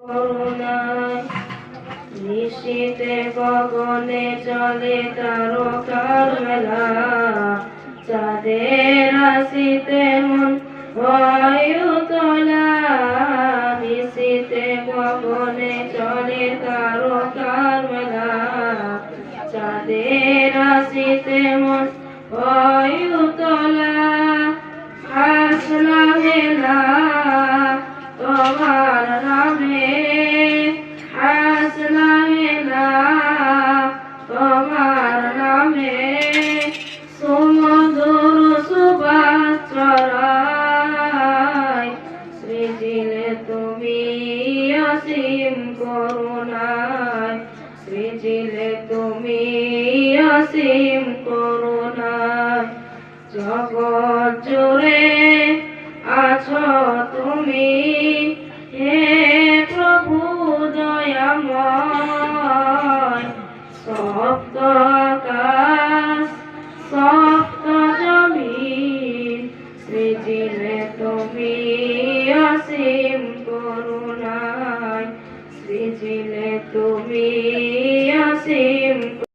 করুণায় নিশীথে গগনে চলে তারকার মেলা, চাঁদের রাশিতে মন হয় উতলা। নিশীথে গগনে চলে তারকার মেলা, চাঁদের রাশিতে মন হয় উতলা। হাসনা মেলা তোমার নামে, হাসনা মেলা তোমার নামে, সুমধুর সুবাস ছড়ায়। সৃজিলে তুমি অসীম করুণায়, সৃজিলে তুমি অসীম করুণায়। জগৎ জুড়ে আছো তুমি, হে প্রভু দয়াময়। সপ্ত আকাশ সপ্ত জমিন, সৃজিলে তুমি অসীম করুণায়, সৃজিলে তুমি